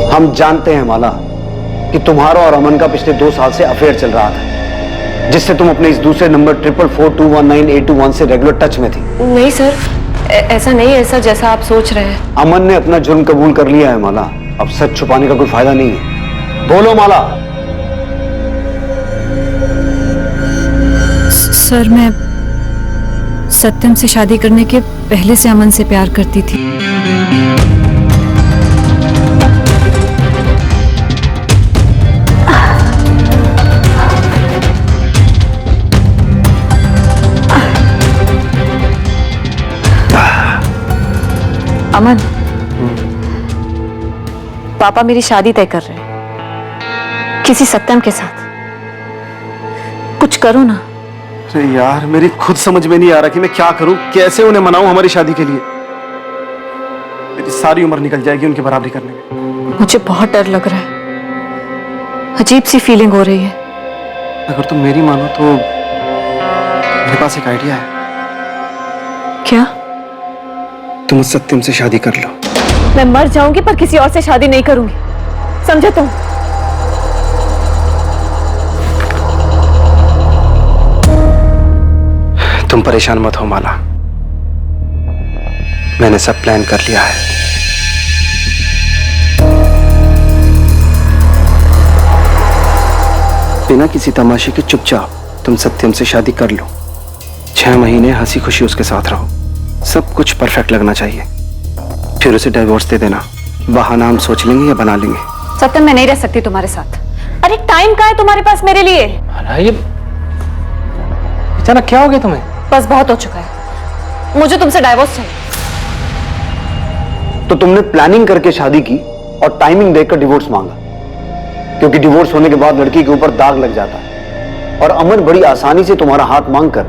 हम जानते हैं माला कि तुम्हारा और अमन का पिछले 2 साल से अफेयर चल रहा था, जिससे तुम अपने इस दूसरे नंबर 44421982 से रेगुलर टच में थी। नहीं सर, ऐसा नहीं है ऐसा जैसा आप सोच रहे हैं। अमन ने अपना जुर्म कबूल कर लिया है माला, अब सच छुपाने का कोई फायदा नहीं है। बोलो माला। सर, मैं सत्यम से शादी करने के पहले से अमन से प्यार करती थी। अमन, पापा मेरी शादी तय कर रहे हैं किसी सत्यम के साथ। कुछ करो ना। अरे यार, मेरी खुद समझ में नहीं आ रहा कि मैं क्या करूं, कैसे उन्हें मनाऊं हमारी शादी के लिए। मेरी सारी उम्र निकल जाएगी उनकी बराबरी करने में। मुझे बहुत डर लग रहा है, अजीब सी फीलिंग हो रही है। अगर तुम मेरी मानो तो मेरे पास एक आइडिया है। क्या? तुम उस सत्यम से शादी कर लो। मैं मर जाऊंगी पर किसी और से शादी नहीं करूंगी, समझे तुम? तुम परेशान मत हो माला, मैंने सब प्लान कर लिया है। बिना किसी तमाशे के चुपचाप तुम सत्यम से शादी कर लो। 6 महीने हंसी खुशी उसके साथ रहो, सब कुछ परफेक्ट लगना चाहिए। फिर उसे डिवोर्स दे देना, बहाना हम सोच लेंगे या बना लेंगे। सत्यम, मैं नहीं रह सकती तुम्हारे साथ। अरे टाइम कहाँ है तुम्हारे पास मेरे लिए? ये अचानक क्या हो गया तुम्हें? बस बहुत हो चुका है, मुझे तुमसे डाइवोर्स चाहिए। तो तुमने प्लानिंग करके शादी की और टाइमिंग देखकर डिवोर्स मांगा, क्योंकि डिवोर्स होने के बाद लड़की के ऊपर दाग लग जाता है और अमन बड़ी आसानी से तुम्हारा हाथ मांगकर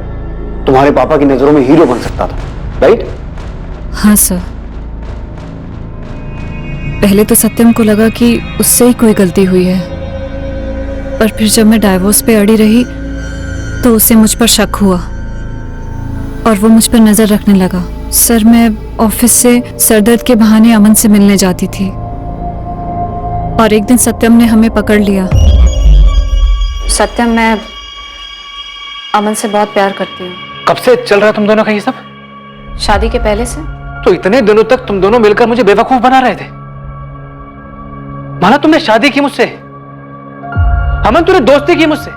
तुम्हारे पापा की नजरों में हीरो बन सकता था, राइट? हाँ सर, पहले तो सत्यम को लगा कि उससे ही कोई गलती हुई है, पर फिर जब मैं डाइवोर्स पे अड़ी रही तो उसे मुझ पर शक हुआ और वो मुझ पर नजर रखने लगा। सर, मैं ऑफिस से सरदर्द के बहाने अमन से मिलने जाती थी और एक दिन सत्यम ने हमें पकड़ लिया। सत्यम, मैं अमन से बहुत प्यार करती हूँ। कब से चल रहा तुम दोनों का ये सब? शादी के पहले से। तो इतने दिनों तक तुम दोनों मिलकर मुझे बेवकूफ बना रहे थे। माना तुमने शादी की मुझसे, अमन तूने दोस्ती की मुझसे,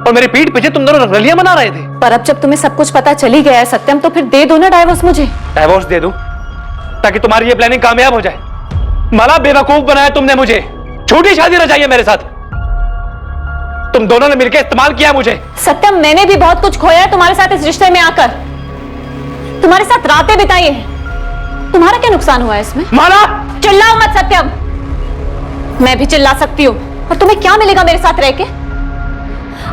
और मेरी पीठ पीछे तुम दोनों रंगरलियां मना रहे थे। पर अब जब तुम्हें सब कुछ पता चली गया है सत्यम, तो फिर दे दो ना डाइवोर्स मुझे। डाइवोर्स दे दूं ताकि तुम्हारी ये प्लानिंग कामयाब हो जाए। माला, बेवकूफ बनाया तुमने मुझे, झूठी शादी रचाई है मेरे साथ। तुम दोनों ने मिलकर इस्तेमाल किया मुझे। सत्यम, मैंने भी बहुत कुछ खोया है तुम्हारे साथ इस रिश्ते में आकर, तुम्हारे साथ रातें बिताई हैं। तुम्हारा क्या नुकसान हुआ है इसमें? माला, चिल्लाओ मत सत्यम। मैं भी चिल्ला सकती हूँ, और तुम्हें क्या मिलेगा मेरे साथ रह के?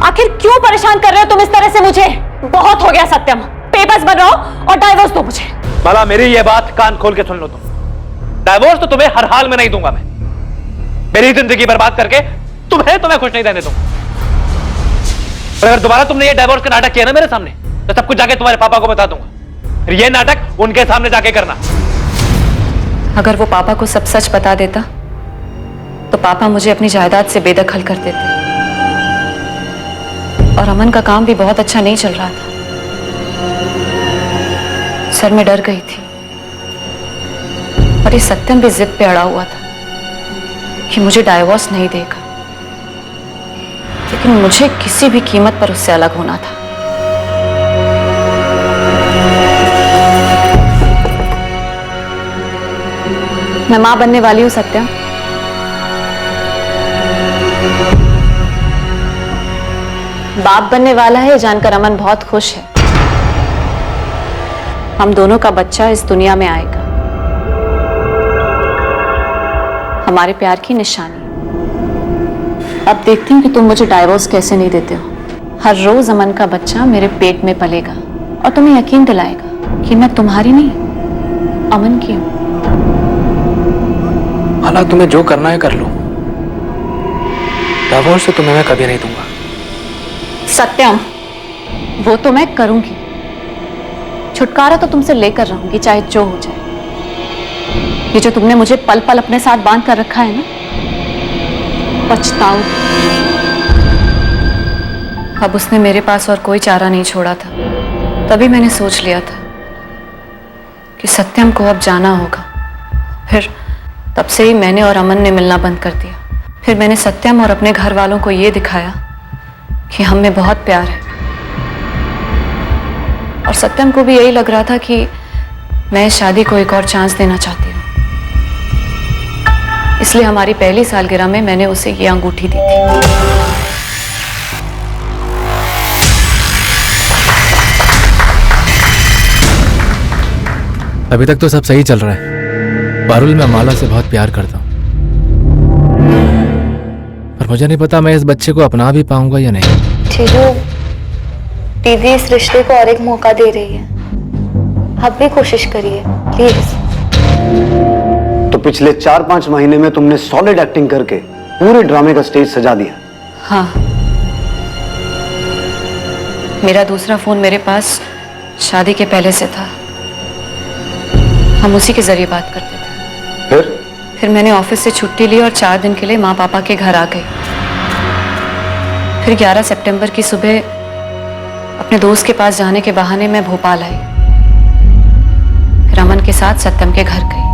आखिर क्यों परेशान कर रहे हो तुम इस तरह से मुझे? बहुत हो गया सत्यम, पेपर्स बनाओ और डाइवोर्स दो मुझे। माला, मेरी ये बात कान खोल के सुन लो तुम। डाइवोर्स तो तुम्हें हर हाल में नहीं दूंगा मैं। मेरी जिंदगी बर्बाद करके तुम्हें खुश नहीं रहने दूंगा। और अगर दोबारा तुमने ये डाइवोर्स का नाटक किया ना मेरे सामने, तो सब कुछ जाके तुम्हारे पापा को बता दूंगा। फिर ये नाटक उनके सामने जाके करना। अगर वो पापा को सब सच बता देता तो पापा मुझे अपनी जायदाद से बेदखल कर देते, और अमन का काम भी बहुत अच्छा नहीं चल रहा था। सर, मैं डर गई थी, और ये सत्यम भी जिद पे अड़ा हुआ था कि मुझे डाइवोर्स नहीं देगा, लेकिन मुझे किसी भी कीमत पर उससे अलग होना था। मैं मां बनने वाली हूं सत्यम। बाप बनने वाला है जानकर अमन बहुत खुश है। हम दोनों का बच्चा इस दुनिया में आएगा, हमारे प्यार की निशानी। अब देखती हूँ कि तुम मुझे डाइवोर्स कैसे नहीं देते हो। हर रोज अमन का बच्चा मेरे पेट में पलेगा और तुम्हें यकीन दिलाएगा कि मैं तुम्हारी नहीं, अमन की हूं। माला, तुम्हें जो करना है कर लो, डाइवोर्स तो तुम्हें मैं कभी नहीं दूंगा। सत्यम, वो तो मैं करूंगी। छुटकारा तो तुमसे लेकर रहूंगी, चाहे जो हो जाए। ये जो तुमने मुझे पल पल अपने साथ बांध कर रखा है ना, पछताओ। अब उसने मेरे पास और कोई चारा नहीं छोड़ा था, तभी मैंने सोच लिया था कि सत्यम को अब जाना होगा। फिर तब से ही मैंने और अमन ने मिलना बंद कर दिया। फिर मैंने सत्यम और अपने घर वालों को ये दिखाया कि हम में बहुत प्यार है, और सत्यम को भी यही लग रहा था कि मैं इस शादी को एक और चांस देना चाहती हूँ। इसलिए हमारी पहली सालगिरह में मैंने उसे ये अंगूठी दी थी। अभी तक तो सब सही चल रहा है। पारुल, मैं माला से बहुत प्यार करता हूँ, पर मुझे नहीं पता मैं इस बच्चे को अपना भी पाऊंगा या नहीं। जीजू, दीदी इस रिश्ते को और एक मौका दे रही है, आप भी कोशिश करिए प्लीज। तो पिछले 4-5 महीने में तुमने सॉलिड एक्टिंग करके पूरे ड्रामे का स्टेज सजा दिया। हाँ, मेरा दूसरा फोन मेरे पास शादी के पहले से था, हम उसी के जरिए बात करते थे। फिर मैंने ऑफिस से छुट्टी ली और 4 दिन के लिए माँ पापा के घर आ गई। फिर 11 सितंबर की सुबह अपने दोस्त के पास जाने के बहाने मैं भोपाल आई। फिर अमन के साथ सत्यम के घर गई।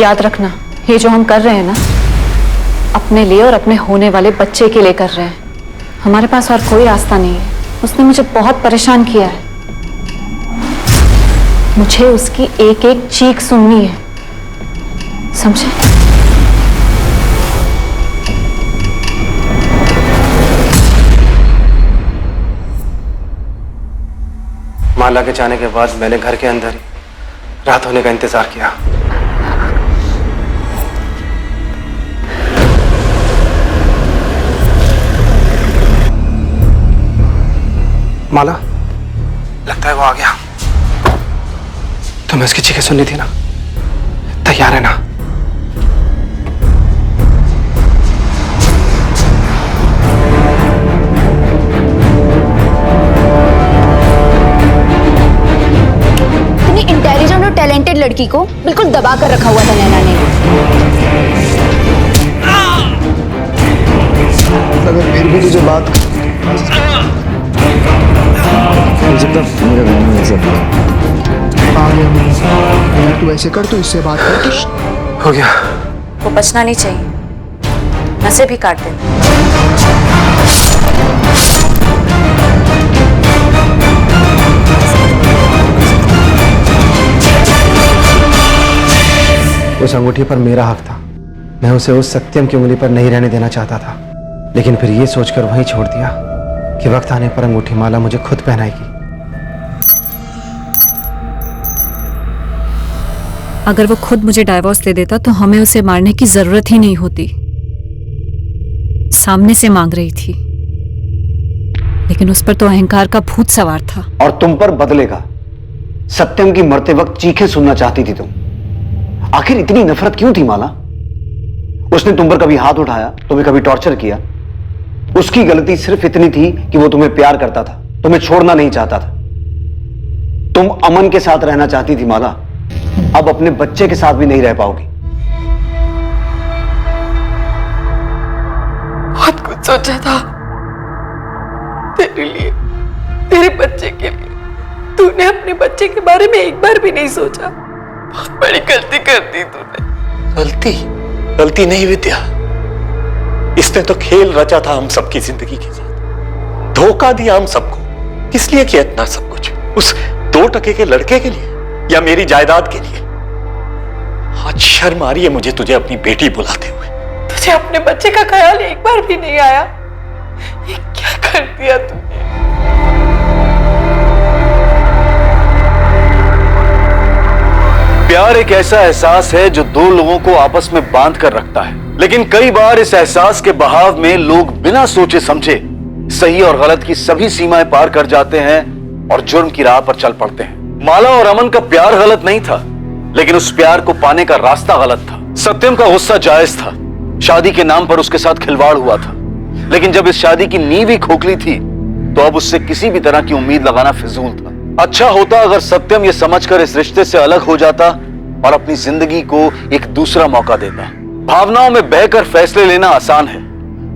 याद रखना, ये जो हम कर रहे हैं ना, अपने लिए और अपने होने वाले बच्चे के लिए कर रहे हैं। हमारे पास और कोई रास्ता नहीं है। उसने मुझे बहुत परेशान किया है, मुझे उसकी एक एक चीख सुननी है, समझे? माला के जाने के बाद मैंने घर के अंदर ही रात होने का इंतजार किया। माला, लगता है वो आ गया। तुम्हें उसकी चीखें सुननी थी ना? तैयार है ना? इतनी इंटेलिजेंट और टैलेंटेड लड़की को बिल्कुल दबा कर रखा हुआ था नैना ने। अगर फिर भी तुझे बात तू ऐसे कर, तो इससे बात कर। हो गया। वो बचना नहीं चाहिए, नसें भी काट दे। उस अंगूठी पर मेरा हक था। मैं उसे उस सत्यम की उंगली पर नहीं रहने देना चाहता था, लेकिन फिर ये सोचकर वहीं छोड़ दिया कि वक्त आने पर अंगूठी माला मुझे खुद पहनाएगी। अगर वो खुद मुझे डाइवोर्स दे देता तो हमें उसे मारने की जरूरत ही नहीं होती। सामने से मांग रही थी, लेकिन उस पर तो अहंकार का भूत सवार था। और तुम पर बदलेगा। सत्यम की मरते वक्त चीखें सुनना चाहती थी तुम। आखिर इतनी नफरत क्यों थी माला? उसने तुम पर कभी हाथ उठाया, तुम्हें कभी टॉर्चर किया? उसकी गलती सिर्फ इतनी थी कि वो तुम्हें प्यार करता था, तुम्हें छोड़ना नहीं चाहता था। तुम अमन के साथ रहना चाहती थी माला, अब अपने बच्चे के साथ भी नहीं रह पाओगी। बहुत कुछ सोचा था तेरे लिए, तेरे बच्चे के लिए। तूने अपने बच्चे के बारे में एक बार भी नहीं सोचा। बहुत बड़ी गलती कर दी तूने। गलती नहीं विद्या, इसने तो खेल रचा था हम सबकी जिंदगी के साथ, धोखा दिया हम सबको। किस लिए किया इतना सब कुछ? उस 2 टके के लड़के के लिए या मेरी जायदाद के लिए? आज शर्म आ रही है मुझे तुझे अपनी बेटी बुलाते हुए। तुझे अपने बच्चे का ख्याल एक बार भी नहीं आया? ये क्या कर दिया तूने? प्यार एक ऐसा एहसास है जो 2 लोगों को आपस में बांध कर रखता है, लेकिन कई बार इस एहसास के बहाव में लोग बिना सोचे समझे सही और गलत की सभी सीमाएं पार कर जाते हैं और जुर्म की राह पर चल पड़ते हैं। माला और अमन का प्यार गलत नहीं था, लेकिन उस प्यार को पाने का रास्ता गलत था। सत्यम का गुस्सा जायज था, शादी के नाम पर उसके साथ खिलवाड़ हुआ था, लेकिन जब इस शादी की नींव ही खोखली थी तो अब उससे किसी भी तरह की उम्मीद लगाना फिजूल था। अच्छा होता अगर सत्यम ये समझकर इस रिश्ते से अलग हो जाता और अपनी जिंदगी को एक दूसरा मौका देता। भावनाओं में बहकर फैसले लेना आसान है,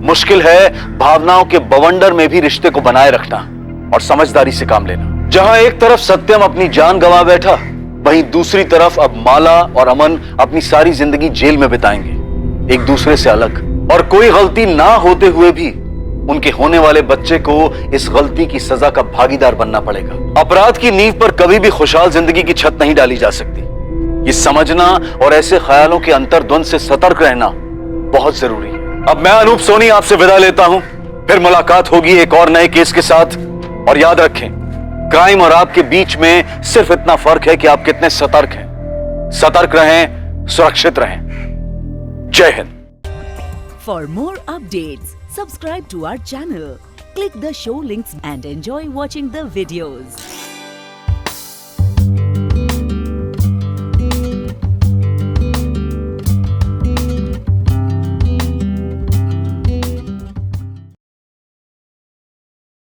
मुश्किल है भावनाओं के बवंडर में भी रिश्ते को बनाए रखना। और समझदारी से काम लेना। जहां एक तरफ सत्यम अपनी जान गंवा बैठा, वहीं दूसरी तरफ अब माला और अमन अपनी सारी जिंदगी जेल में बिताएंगे, एक दूसरे से अलग। और कोई गलती ना होते हुए भी उनके होने वाले बच्चे को इस गलती की सजा का भागीदार बनना पड़ेगा। अपराध की नींव पर कभी भी खुशहाल जिंदगी की छत नहीं डाली जा सकती। ये समझना और ऐसे ख्यालों के अंतर्द्वंद से सतर्क रहना बहुत जरूरी है। अब मैं अनूप सोनी आपसे विदा लेता हूं, फिर मुलाकात होगी एक और नए केस के साथ। और याद रखें, क्राइम और आपके बीच में सिर्फ इतना फर्क है कि आप कितने सतर्क हैं। सतर्क रहें, सुरक्षित रहें। जय Hind. For more updates, subscribe to our channel, click the show links and enjoy watching the videos.